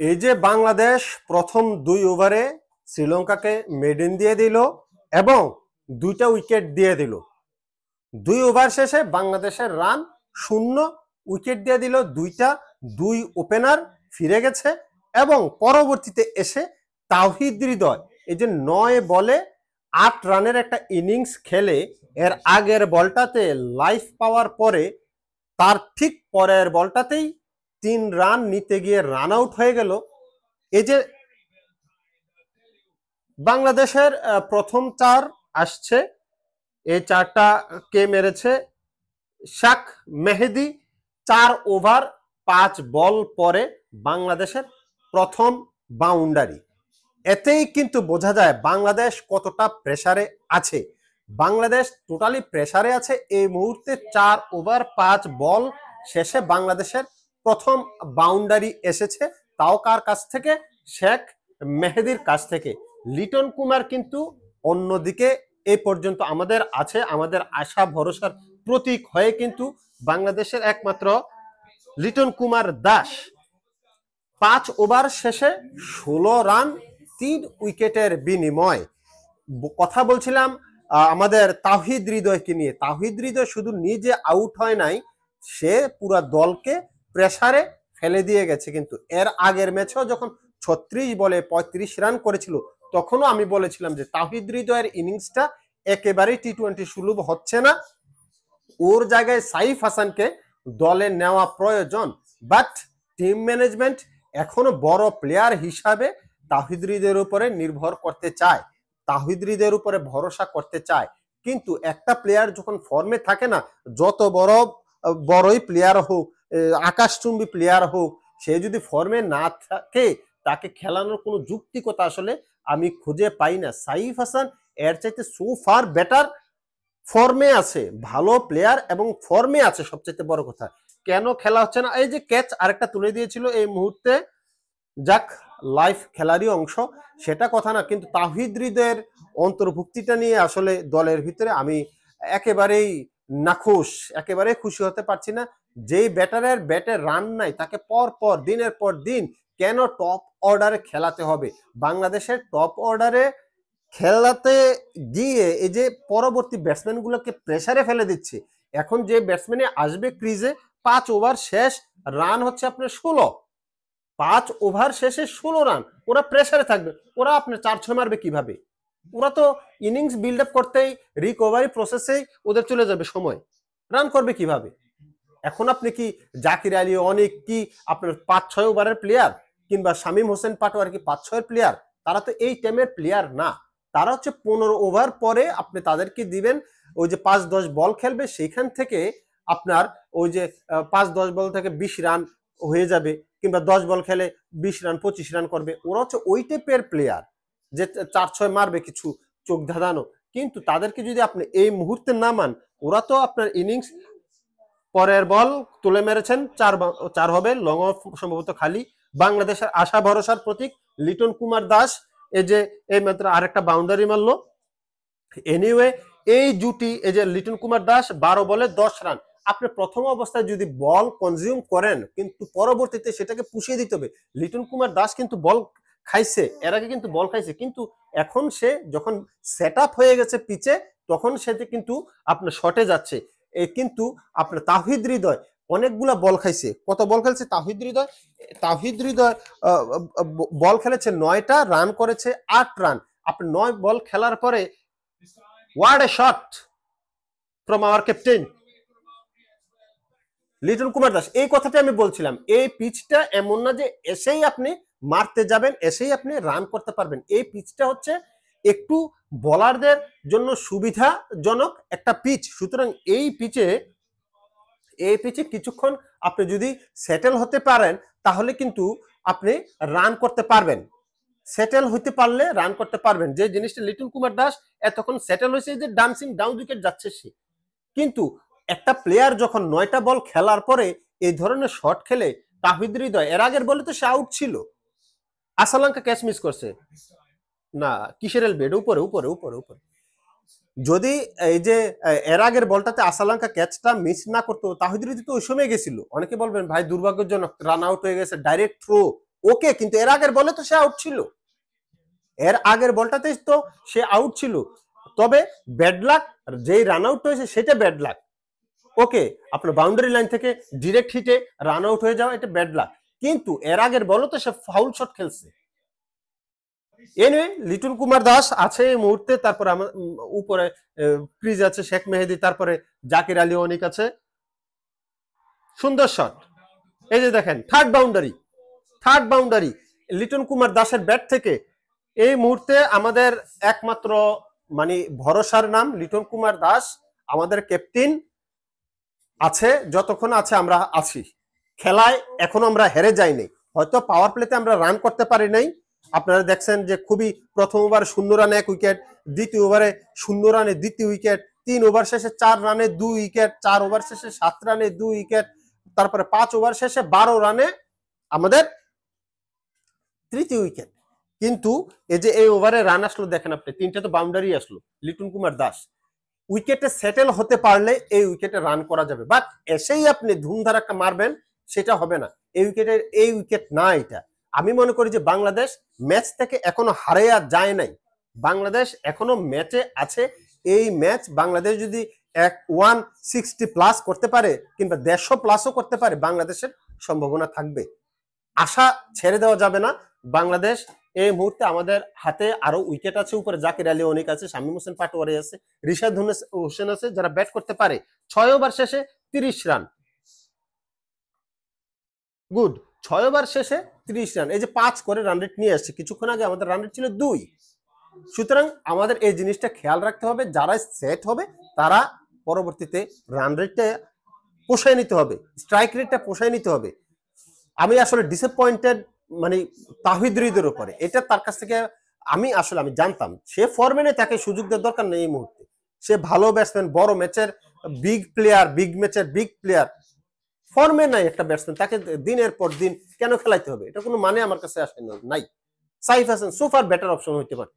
এই যে বাংলাদেশ প্রথম 2 ওভারে শ্রীলঙ্কাকে মেডেন দিয়ে দিল এবং 2টা উইকেট দিয়ে দিল। 2 ওভার শেষে বাংলাদেশের রান 0, উইকেট দিয়ে দিল 2টা। 2 ওপেনার ফিরে গেছে এবং পরবর্তীতে এসে তাওহিদ হৃদয় এই যে 9 বলে 8 রানের একটা ইনিংস খেলে এর আগের বলটাতে লাইফ পাওয়ার পরে তার ঠিক পরের বলটাতেই 3 রান নিতে গিয়ে রান আউট হয়ে গেল। এই যে বাংলাদেশের প্রথম 4 আসছে, এই 4টা কে মেরেছে? শাক মেহেদি 4 ওভার 5 বল পরে বাংলাদেশের প্রথম বাউন্ডারি। এতেই কিন্তু বোঝা যায় বাংলাদেশ কতটা প্রেসারে আছে। বাংলাদেশ টোটালি প্রেসারে আছে এই মুহূর্তে। 4 ওভার 5 বল শেষে বাংলাদেশের প্রথম বাউন্ডারি এসেছে, তাও কার কাছ থেকে? শেখ মেহেদির কাছ থেকে। লিটন কুমার কিন্তু অন্যদিকে এই পর্যন্ত আমাদের আছে, আমাদের আশা ভরসার প্রতীক হয়ে কিন্তু বাংলাদেশের একমাত্র লিটন কুমার দাস 5 ওভার শেষে 16 রান 3 উইকেটের বিনিময়। কথা বলছিলাম আমাদের তাওহিদ হৃদয়কে নিয়ে। তাওহিদ হৃদয় শুধু নিজে আউট হয় নাই, সে পুরো দলকে প্রেসারে ফেলে দিয়ে গেছে। কিন্তু এর আগের ম্যাচেও যখন 36 বলে 35 রান করেছিল, তখনও আমি বলেছিলাম যে তাওহিদ হৃদয়ের ইনিংসটা একেবারেই টি-20 সুলভ হচ্ছে না, ওর জায়গায় সাইফ হাসানকে দলে নেওয়া প্রয়োজন। বাট টিম ম্যানেজমেন্ট এখনো বড় প্লেয়ার হিসাবে তাওহিদ হৃদয়ের উপরে নির্ভর করতে চায়, তাওহিদ হৃদয়ের উপরে ভরসা করতে চায়। কিন্তু একটা প্লেয়ার যখন ফর্মে থাকে না, যত বড়ই প্লেয়ার হোক, আকাশচুম্বী প্লেয়ার হোক, সে যদি ফর্মে না থাকে তাকে খেলানোর কোনো যুক্তিকতা আসলে আমি খুঁজে পাই না। সাইফ হাসান এর চাইতে সো ফার বেটার ফর্মে আছে, ভালো প্লেয়ার এবং ফর্মে আছে। সবচেয়ে বড় কথা, কেন খেলা হচ্ছে না? এই যে ক্যাচ আরেকটা তুলে দিয়েছিল এই মুহূর্তে, যাক লাইফ খেলারই অংশ, সেটা কথা না। কিন্তু তাওহিদ হৃদয়ের অন্তর্ভুক্তিটা নিয়ে আসলে দলের ভিতরে আমি একেবারেই নাখুশ, একেবারে খুশি হতে পারছি না। যেই ব্যাটারের ব্যাটে রান নাই তাকে পর পর দিনের পর দিন কেন টপ অর্ডারে খেলাতে হবে? বাংলাদেশের টপ অর্ডারে খেলাতে গিয়ে এই যে পরবর্তী ব্যাটসম্যান গুলোকে প্রেসারে ফেলে দিচ্ছে। এখন যে ব্যাটসম্যানে আসবে ক্রিজে, 5 ওভার শেষ, রান হচ্ছে আপনার 16। 5 ওভার শেষে 16 রান, ওরা প্রেসারে থাকবে, ওরা আপনার 4-6 মারবে কিভাবে? ওরা তো ইনিংস বিল্ড আপ করতেই, রিকভারি প্রসেসেই ওদের চলে যাবে সময়, রান করবে কিভাবে? এখন আপনি কি জাকির আলী অনেক কি আপনার 5-6 ওভারের প্লেয়ার, কিংবা শামীম হোসেন পাটোয়ার কি 5-6 প্লেয়ার? তারা তো এই টাইমের প্লেয়ার না, তারা হচ্ছে 15 ওভার পরে আপনি তাদেরকে দিবেন ওই যে 5-10 বল খেলবে, সেইখান থেকে আপনার ওই যে 5-10 বল থেকে 20 রান হয়ে যাবে, কিংবা 10 বল খেলে 20 রান 25 রান করবে। ওরা হচ্ছে ওই টাইপের প্লেয়ার যে 4-6 মারবে কিছু চোখ ধাঁধানো। কিন্তু তাদেরকে যদি আপনি এই মুহূর্তে নামান, ওরা তো আপনার ইনিংস পরের বল তুলে মেরেছেন, 4 হবে, লং অফ সম্ভবত খালি। বাংলাদেশের আশা ভরসার প্রতীক লিটন কুমার দাস এই যে এই মাত্র আরেকটা বাউন্ডারি মারলো। এনিওয়ে এই জুটি, এই যে লিটন কুমার দাস 12 বলে 10 রান, আপনি প্রথম অবস্থায় যদি বল কনজিউম করেন, কিন্তু পরবর্তীতে সেটাকে পুষিয়ে দিতে হবে। লিটন কুমার দাস কিন্তু বল খাইছে, এর আগে কিন্তু বল খাইছে, কিন্তু এখন সে যখন সেট আপ হয়ে গেছে পিচে, তখন সেটা কিন্তু আপনার শটে যাচ্ছে। কিন্তু আপনার তাওহিদ হৃদয় অনেকগুলা বল খাইছে। কত বল খেলছে তাওহিদ হৃদয়? তাওহিদ হৃদয় বল খেলেছে 9টা, রান করেছে 8 রান। আপনি 9 বল খেলার পরে what a shot from our captain Liton Kumar Das. এই কথাটা আমি বলছিলাম, এই পিচটা এমন না যে এসেই আপনি মারতে যাবেন, এসেই আপনি রান করতে পারবেন। এই পিচটা হচ্ছে একটু বোলারদের জন্য সুবিধাজনক একটা পিচ। সুতরাং এই পিচে কিছুক্ষণ আপনি যদি সেটেল হতে পারেন, তাহলে কিন্তু আপনি রান করতে পারবেন। সেটেল হইতে পারলে রান করতে পারবেন, যে জিনিসটা লিটন কুমার দাস এতক্ষণ সেটেল হয়েছে, যে ডান্সিং ডাউন উইকেট যাচ্ছে সে। কিন্তু একটা প্লেয়ার যখন 9টা বল খেলার পরে এই ধরনের শট খেলে, তাহিদ হৃদয় এর আগের বলে তো সে আউট ছিল, আসালাঙ্কা ক্যাচ মিস করছে না, কিসের এলবেড উপরে উপরে উপরে উপরে। যদি এই যে এর আগের বলটাতে আসালাঙ্কা ক্যাচটা মিস না করতো, তাহিদ হৃদয় তো ওই সময় গেছিল। অনেকে বলবেন ভাই দুর্ভাগ্যজনক, রান আউট হয়ে গেছে, ডাইরেক্ট থ্রো ওকে, কিন্তু এর আগের বলে তো সে আউট ছিল, এর আগের বলটাতেই তো সে আউট ছিল। তবে ব্যাড লাক, যেই রান আউট হয়েছে সেটা ব্যাড লাক। ওকে, আপনার বাউন্ডারি লাইন থেকে ডিরেক্ট হিটে রান আউট হয়ে যাওয়া এটা ব্যাড লাক, কিন্তু এর আগের বলও তো সে ফাউল শট খেলছে। এনিওয়ে, লিটন কুমার দাস আছে এই মুহূর্তে, তারপরে আমার উপরে ক্রিজ আছে শেখ মেহেদী, তারপরে জাকির আলী অনিক আছে। সুন্দর শট, এই যে দেখেন থার্ড বাউন্ডারি লিটন কুমার দাসের ব্যাট থেকে। এই মুহূর্তে আমাদের একমাত্র মানে ভরসার নাম লিটন কুমার দাস, আমাদের ক্যাপ্টেন আছে, যতক্ষণ আছে আমরা আছি খেলায়, এখনো আমরা হেরে যাইনি। হয়তো পাওয়ার প্লেতে আমরা রান করতে পারি নাই, আপনারা দেখছেন যে খুবই প্রথম ওভার 0 রানে 1 উইকেট, দ্বিতীয় ওভারে 0 রানে 2য় উইকেট, 3 ওভার শেষে 4 রানে 2 উইকেট, 4 ওভার শেষে 7 রানে 2 উইকেট, তারপরে 5 ওভার শেষে 12 রানে আমাদের 3য় উইকেট। কিন্তু এই যে এই ওভারে রান আসলো দেখেন আপনি, 3টা তো বাউন্ডারি আসলো। লিটন কুমার দাস উইকেটে সেটেল হতে পারলে এই উইকেটে রান করা যাবে, বাট এসেই আপনি ধুমধার একটা মারবেন সেটা হবে না। এই উইকেট না এটা। আমি মনে করি যে বাংলাদেশ ম্যাচ থেকে এখনো হারিয়ে যায় নাই, বাংলাদেশ এখনো ম্যাচে আছে। এই ম্যাচ বাংলাদেশ যদি 160 প্লাস করতে পারে কিংবা 150 প্লাসও করতে পারে, বাংলাদেশের সম্ভাবনা থাকবে। আশা ছেড়ে দেওয়া যাবে না। বাংলাদেশ এই মুহূর্তে আমাদের হাতে আরো উইকেট আছে, উপরে জাকির আলী অনেক আছে, শামীম হোসেন পাটোয়ারি আছে, রিশাদ হোসেন আছে, যারা ব্যাট করতে পারে। 6 ওভার শেষে 30 রান, গুড। 6 ওভার শেষে 30 রান, এই যে 5 করে রান রেট নিয়ে আসছে। কিছুক্ষণ আগে আমাদের রান রেট ছিল 2। সুতরাং আমাদের এই জিনিসটা খেয়াল রাখতে হবে, যারা সেট হবে তারা পরবর্তীতে রান রেটটা পোষায় নিতে হবে, স্ট্রাইক রেটটা পোষায় নিতে হবে। আমি আসলে ডিসঅ্যাপয়েন্টেড মানে তাহিদ হৃদের উপরে, এটা তার কাছ থেকে আমি জানতাম সে ফর্মে নেই, তাকে সুযোগ দেওয়ার দরকার নেই এই মুহূর্তে। সে ভালো ব্যাটসম্যান, বড় ম্যাচের বিগ প্লেয়ার, বিগ ম্যাচের বিগ প্লেয়ার, ফর্মে নাই একটা ব্যাটসম্যান, তাকে দিনের পর দিন কেন খেলাইতে হবে? এটা কোনো মানে আমার কাছে আসে নাই। Saif Hasan super better option হইতে পারত।